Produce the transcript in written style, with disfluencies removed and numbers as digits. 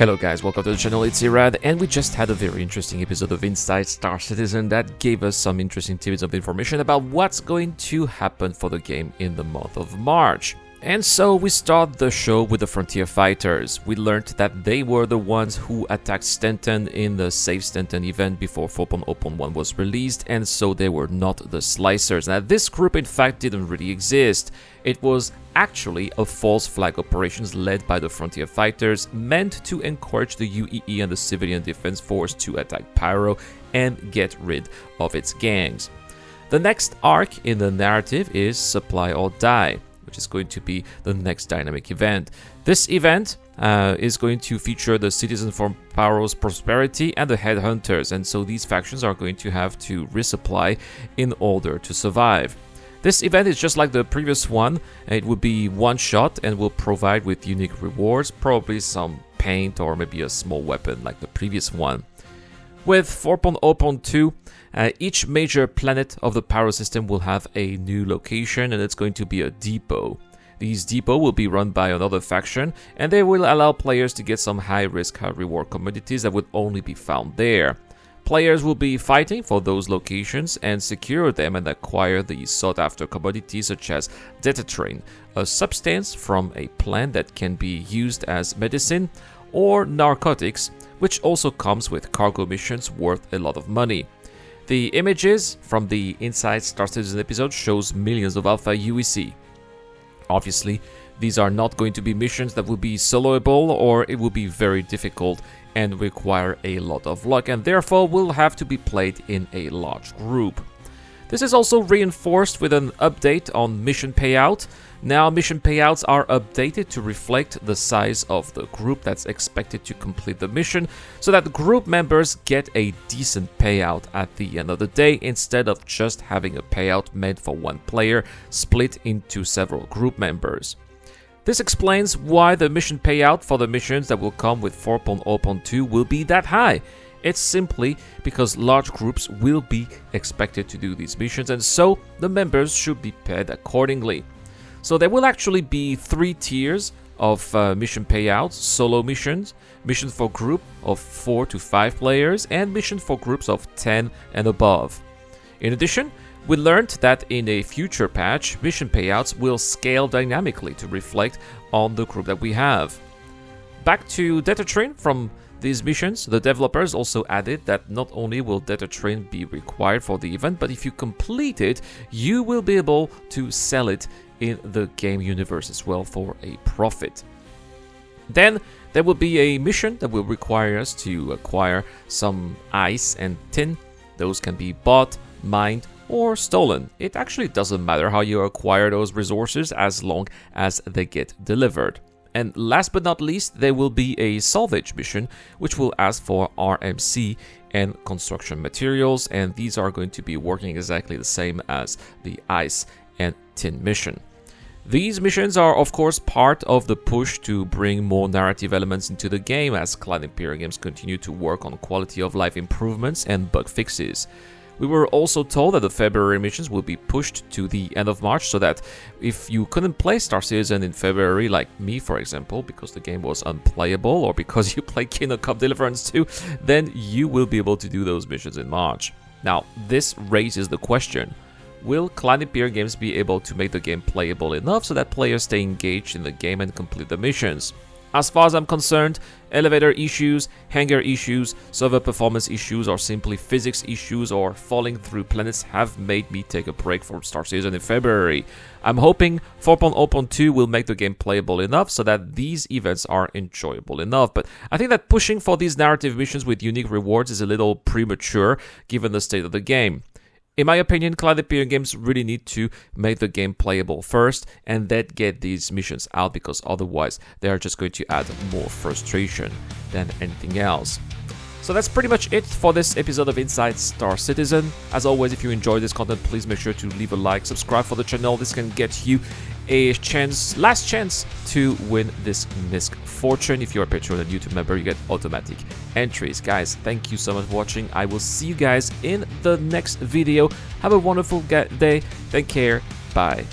Hello guys, welcome to the channel, it's Irad, and we just had a very interesting episode of Inside Star Citizen that gave us some interesting tidbits of information about what's going to happen for the game in the month of March. And so we start the show with the Frontier Fighters. We learned that they were the ones who attacked Stanton in the Save Stanton event before 4.0.1 was released, and so they were not the Slicers. Now this group in fact didn't really exist. It was actually a false flag operations led by the Frontier Fighters meant to encourage the UEE and the Civilian Defense Force to attack Pyro and get rid of its gangs. The next arc in the narrative is Supply or Die, which is going to be the next dynamic event. This event is going to feature the Citizens for Pyro's Prosperity and the Headhunters, and so these factions are going to have to resupply in order to survive. This event is just like the previous one. It will be one shot and will provide with unique rewards, probably some paint or maybe a small weapon like the previous one. With 4.0.2, each major planet of the Pyro system will have a new location, and it's going to be a depot. These depots will be run by another faction, and they will allow players to get some high-risk, high-reward commodities that would only be found there. Players will be fighting for those locations and secure them and acquire the sought-after commodities such as Datatrain, a substance from a plant that can be used as medicine, or narcotics, which also comes with cargo missions worth a lot of money. The images from the Inside Star Citizen episode shows millions of Alpha UEC. Obviously, these are not going to be missions that will be soloable, or it will be very difficult and require a lot of luck, and therefore will have to be played in a large group. This is also reinforced with an update on mission payout. Now mission payouts are updated to reflect the size of the group that's expected to complete the mission, so that the group members get a decent payout at the end of the day, instead of just having a payout meant for one player split into several group members. This explains why the mission payout for the missions that will come with 4.0.2 will be that high. It's simply because large groups will be expected to do these missions, and so the members should be paid accordingly. So there will actually be 3 tiers of mission payouts: solo missions, missions for group of 4 to 5 players, and missions for groups of 10 and above. In addition, we learned that in a future patch, mission payouts will scale dynamically to reflect on the group that we have. Back to Datatrain from these missions, the developers also added that not only will Datatrain be required for the event, but if you complete it, you will be able to sell it in the game universe as well for a profit. Then there will be a mission that will require us to acquire some ice and tin. Those can be bought, mined, or stolen. It actually doesn't matter how you acquire those resources as long as they get delivered. And last but not least, there will be a salvage mission which will ask for RMC and construction materials, and these are going to be working exactly the same as the ice and tin mission. These missions are of course part of the push to bring more narrative elements into the game as Clan Imperial Games continue to work on quality of life improvements and bug fixes. We were also told that the February missions will be pushed to the end of March, so that if you couldn't play Star Citizen in February, like me for example, because the game was unplayable, or because you play Kingdom Come Deliverance 2, then you will be able to do those missions in March. Now, this raises the question: will Clan Imperial Games be able to make the game playable enough so that players stay engaged in the game and complete the missions? As far as I'm concerned, elevator issues, hangar issues, server performance issues, or simply physics issues or falling through planets have made me take a break from Star Citizen in February. I'm hoping 4.0.2 will make the game playable enough so that these events are enjoyable enough, but I think that pushing for these narrative missions with unique rewards is a little premature given the state of the game. In my opinion, Clan Imperial Games really need to make the game playable first and then get these missions out, because otherwise they are just going to add more frustration than anything else. So that's pretty much it for this episode of Inside Star Citizen. As always, if you enjoyed this content, please make sure to leave a like, subscribe for the channel. This can get you a last chance to win this MISC fortune. If you're a Patreon and YouTube member, you get automatic entries. Guys, thank you so much for watching. I will see you guys in the next video. Have a wonderful day. Take care. Bye.